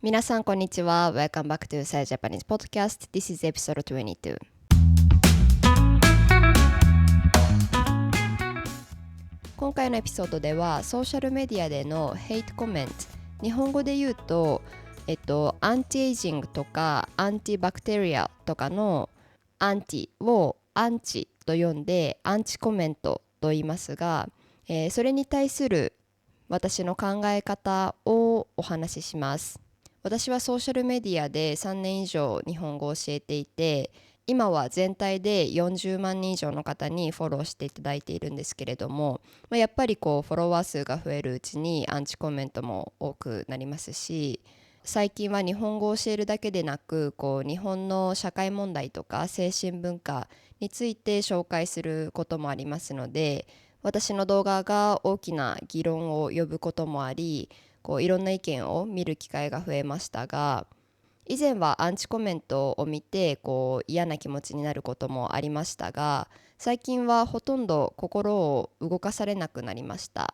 皆さんこんにちは。Welcome back to Sai Japanese Podcast. This is episode 22. 今回のエピソードではソーシャルメディアでのヘイトコメント、日本語で言うと、アンティエイジングとかアンティバクテリアとかのアンティをアンチと呼んでアンチコメントと言いますが、それに対する私の考え方をお話しします。私はソーシャルメディアで3年以上日本語を教えていて、今は全体で40万人以上の方にフォローしていただいているんですけれども、やっぱりフォロワー数が増えるうちにアンチコメントも多くなりますし、最近は日本語を教えるだけでなく、日本の社会問題とか精神文化について紹介することもありますので、私の動画が大きな議論を呼ぶこともあり、いろんな意見を見る機会が増えましたが、以前はアンチコメントを見て嫌な気持ちになることもありましたが、最近はほとんど心を動かされなくなりました。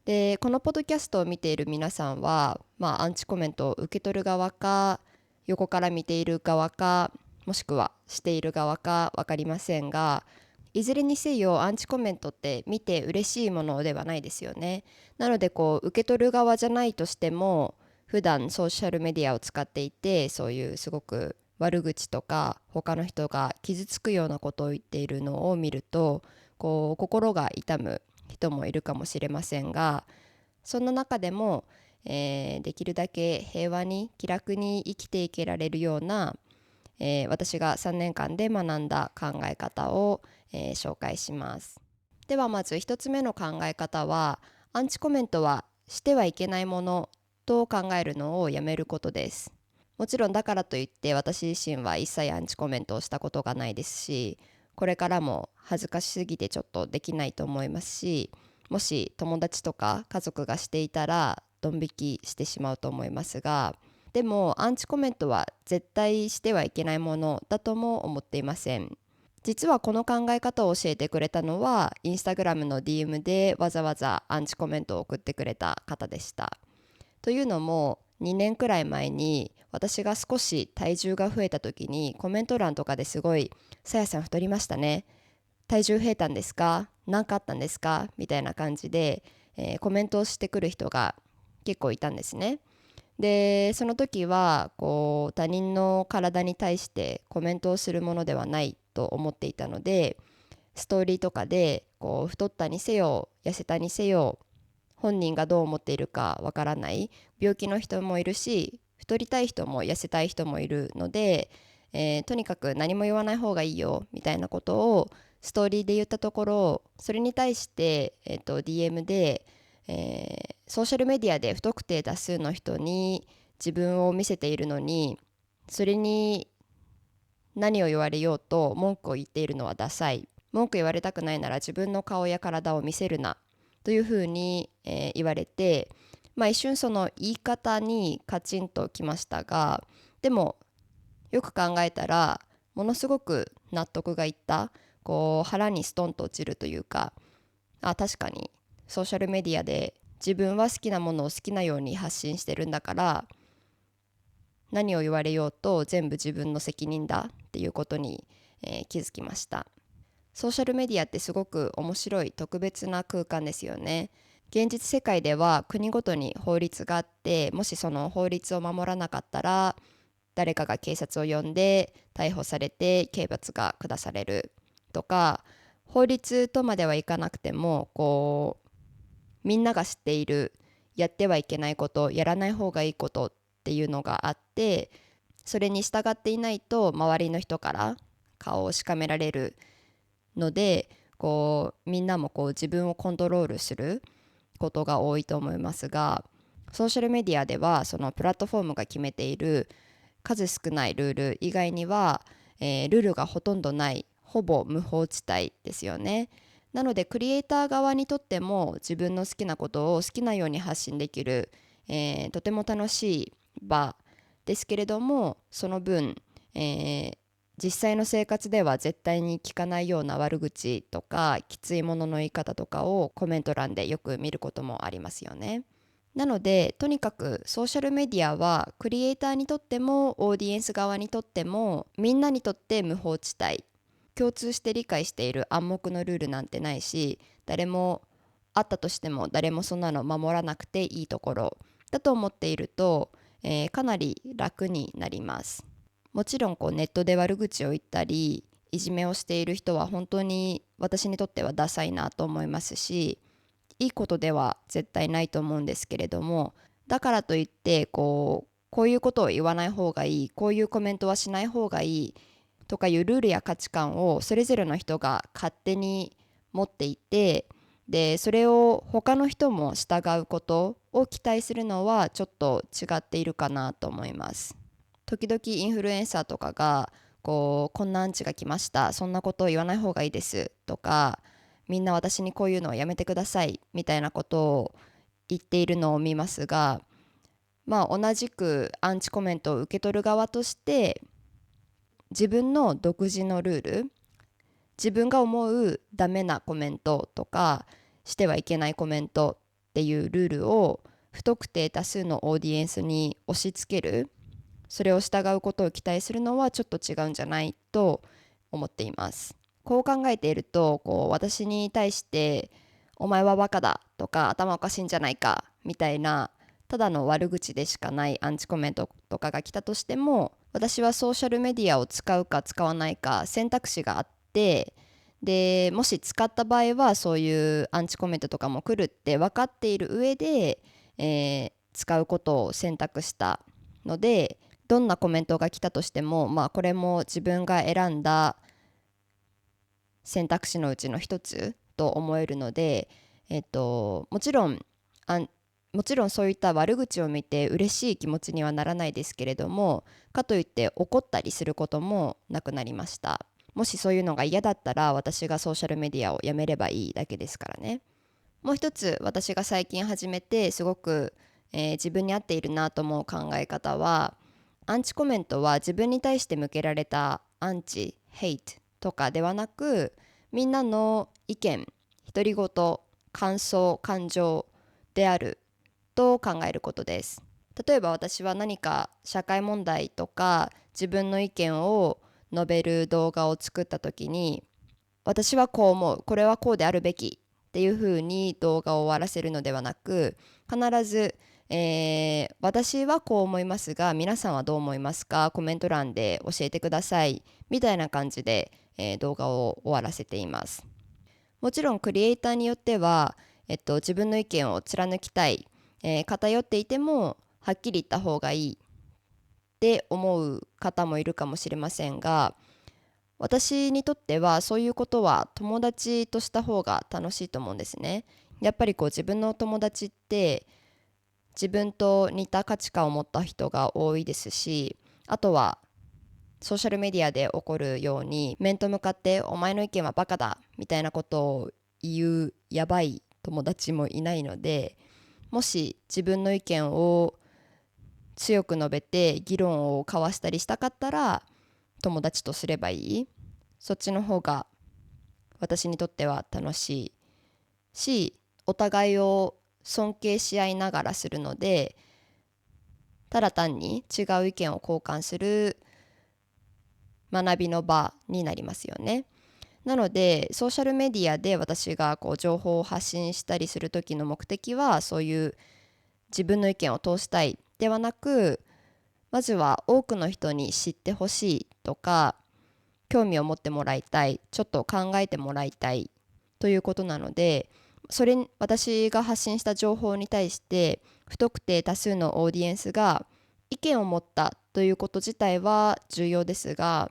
で、このポッドキャストを見ている皆さんは、アンチコメントを受け取る側か、横から見ている側か、もしくはしている側か分かりませんが、いずれにせよアンチコメントって見て嬉しいものではないですよね。なので受け取る側じゃないとしても、普段ソーシャルメディアを使っていて、そういうすごく悪口とか他の人が傷つくようなことを言っているのを見ると、心が痛む人もいるかもしれませんが、そんな中でも、できるだけ平和に気楽に生きていけられるような、私が3年間で学んだ考え方を、紹介します。ではまず1つ目の考え方は、アンチコメントはしてはいけないものと考えるのをやめることです。もちろんだからといって私自身は一切アンチコメントをしたことがないですし、これからも恥ずかしすぎてちょっとできないと思いますし、もし友達とか家族がしていたらドン引きしてしまうと思いますが、でもアンチコメントは絶対してはいけないものだとも思っていません。実はこの考え方を教えてくれたのはインスタグラムの DM でわざわざアンチコメントを送ってくれた方でした。というのも2年くらい前に私が少し体重が増えた時にコメント欄とかですごい「さやさん太りましたね。体重増えたんですか？何かあったんですか？」みたいな感じで、コメントをしてくる人が結構いたんですね。で、その時は他人の体に対してコメントをするものではないと思っていたので、ストーリーとかで太ったにせよ痩せたにせよ本人がどう思っているかわからない、病気の人もいるし太りたい人も痩せたい人もいるので、とにかく何も言わない方がいいよみたいなことをストーリーで言ったところ、それに対して、DM で、ソーシャルメディアで不特定多数の人に自分を見せているのに、それに何を言われようと文句を言っているのはダサい、文句言われたくないなら自分の顔や体を見せるなというふうに、言われて、一瞬その言い方にカチンときましたが、でもよく考えたらものすごく納得がいった、腹にストンと落ちるというか、確かにソーシャルメディアで自分は好きなものを好きなように発信してるんだから、何を言われようと全部自分の責任だっていうことに、気づきました。ソーシャルメディアってすごく面白い特別な空間ですよね。現実世界では国ごとに法律があって、もしその法律を守らなかったら誰かが警察を呼んで逮捕されて刑罰が下されるとか、法律とまではいかなくてもみんなが知っているやってはいけないこと、やらない方がいいことっていうのがあって、それに従っていないと周りの人から顔をしかめられるので、みんなも自分をコントロールすることが多いと思いますが、ソーシャルメディアではそのプラットフォームが決めている数少ないルール以外には、ルールがほとんどない、ほぼ無法地帯ですよね。なのでクリエイター側にとっても自分の好きなことを好きなように発信できる、とても楽しい場ですけれども、その分、実際の生活では絶対に聞かないような悪口とかきついものの言い方とかをコメント欄でよく見ることもありますよね。なのでとにかくソーシャルメディアはクリエイターにとってもオーディエンス側にとってもみんなにとって無法地帯、共通して理解している暗黙のルールなんてないし、誰もあったとしても誰もそんなの守らなくていいところだと思っていると、かなり楽になります。もちろんネットで悪口を言ったりいじめをしている人は本当に私にとってはダサいなと思いますし、いいことでは絶対ないと思うんですけれども、だからといってこういうことを言わない方がいい、こういうコメントはしない方がいいとかいうルールや価値観をそれぞれの人が勝手に持っていて、でそれを他の人も従うことを期待するのはちょっと違っているかなと思います。時々インフルエンサーとかがこんなアンチが来ました、そんなことを言わない方がいいですとか、みんな私にこういうのをやめてくださいみたいなことを言っているのを見ますが、同じくアンチコメントを受け取る側として自分の独自のルール、自分が思うダメなコメントとかしてはいけないコメントっていうルールを不特定多数のオーディエンスに押し付ける、それを従うことを期待するのはちょっと違うんじゃないと思っています。こう考えていると私に対してお前はバカだとか頭おかしいんじゃないかみたいなただの悪口でしかないアンチコメントとかが来たとしても、私はソーシャルメディアを使うか使わないか選択肢があって、でもし使った場合はそういうアンチコメントとかも来るって分かっている上で、使うことを選択したので、どんなコメントが来たとしても、これも自分が選んだ選択肢のうちの一つと思えるので、もちろんもちろんそういった悪口を見て嬉しい気持ちにはならないですけれども、かといって怒ったりすることもなくなりました。もしそういうのが嫌だったら私がソーシャルメディアをやめればいいだけですからね。もう一つ私が最近始めてすごく、自分に合っているなと思う考え方は、アンチコメントは自分に対して向けられたアンチ、ヘイトとかではなく、みんなの意見、独り言、感想、感情であると考えることです。例えば私は何か社会問題とか自分の意見を述べる動画を作った時に、私はこう思う、これはこうであるべきっていう風に動画を終わらせるのではなく、必ず、私はこう思いますが皆さんはどう思いますか、コメント欄で教えてくださいみたいな感じで、動画を終わらせています。もちろんクリエイターによっては、自分の意見を貫きたい、偏っていてもはっきり言った方がいいって思う方もいるかもしれませんが、私にとってはそういうことは友達とした方が楽しいと思うんですね。やっぱり自分の友達って自分と似た価値観を持った人が多いですし、あとはソーシャルメディアで起こるように面と向かってお前の意見はバカだみたいなことを言うやばい友達もいないので、もし自分の意見を強く述べて議論を交わしたりしたかったら友達とすればいい。そっちの方が私にとっては楽しいし、お互いを尊敬し合いながらするので、ただ単に違う意見を交換する学びの場になりますよね。なのでソーシャルメディアで私が情報を発信したりする時の目的は、そういう自分の意見を通したいではなく、まずは多くの人に知ってほしいとか興味を持ってもらいたい、ちょっと考えてもらいたいということなので、私が発信した情報に対して不特定多数のオーディエンスが意見を持ったということ自体は重要ですが、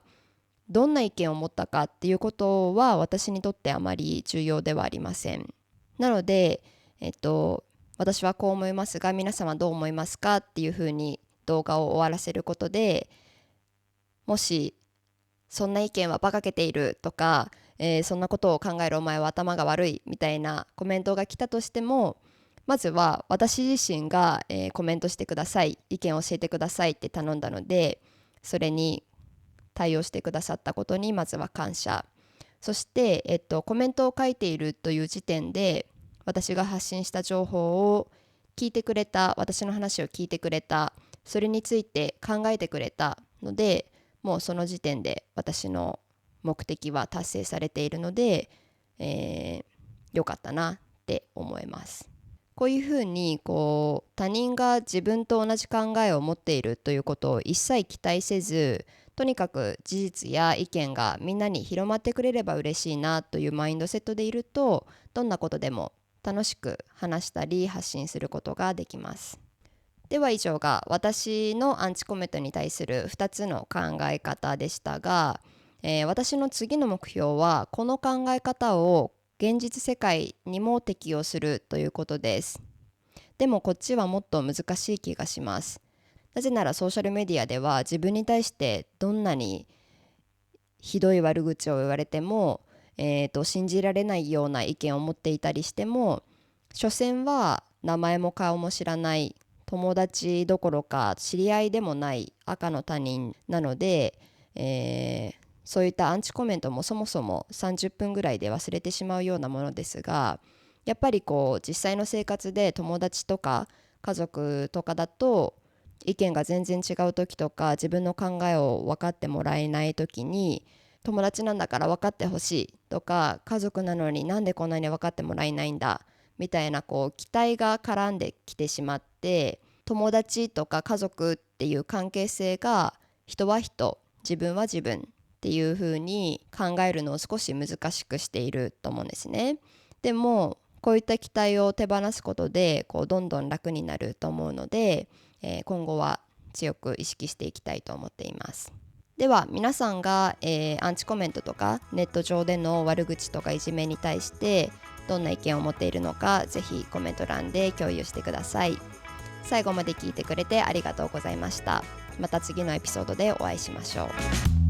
どんな意見を持ったかっていうことは私にとってあまり重要ではありません。なので、私はこう思いますが皆様どう思いますかっていうふうに動画を終わらせることで、もしそんな意見は馬鹿げているとか、そんなことを考えるお前は頭が悪いみたいなコメントが来たとしても、まずは私自身が、コメントしてください、意見を教えてくださいって頼んだので、それに対応してくださったことにまずは感謝。そして、コメントを書いているという時点で私が発信した情報を聞いてくれた、私の話を聞いてくれた、それについて考えてくれたので、もうその時点で私の目的は達成されているので、良かったなって思います。こういうふうに他人が自分と同じ考えを持っているということを一切期待せず、とにかく事実や意見がみんなに広まってくれれば嬉しいなというマインドセットでいると、どんなことでも楽しく話したり発信することができます。では以上が私のアンチコメントに対する2つの考え方でしたが、私の次の目標はこの考え方を現実世界にも適用するということです。でもこっちはもっと難しい気がします。なぜならソーシャルメディアでは自分に対してどんなにひどい悪口を言われても、信じられないような意見を持っていたりしても、所詮は名前も顔も知らない友達どころか知り合いでもない赤の他人なので、そういったアンチコメントもそもそも30分ぐらいで忘れてしまうようなものですが、やっぱり実際の生活で友達とか家族とかだと意見が全然違う時とか、自分の考えを分かってもらえない時に、友達なんだから分かってほしいとか、家族なのになんでこんなに分かってもらえないんだみたいな期待が絡んできてしまって、友達とか家族っていう関係性が人は人、自分は自分っていう風に考えるのを少し難しくしていると思うんですね。でもこういった期待を手放すことでどんどん楽になると思うので、今後は強く意識していきたいと思っています。では皆さんが、アンチコメントとかネット上での悪口とかいじめに対してどんな意見を持っているのか、ぜひコメント欄で共有してください。最後まで聞いてくれてありがとうございました。また次のエピソードでお会いしましょう。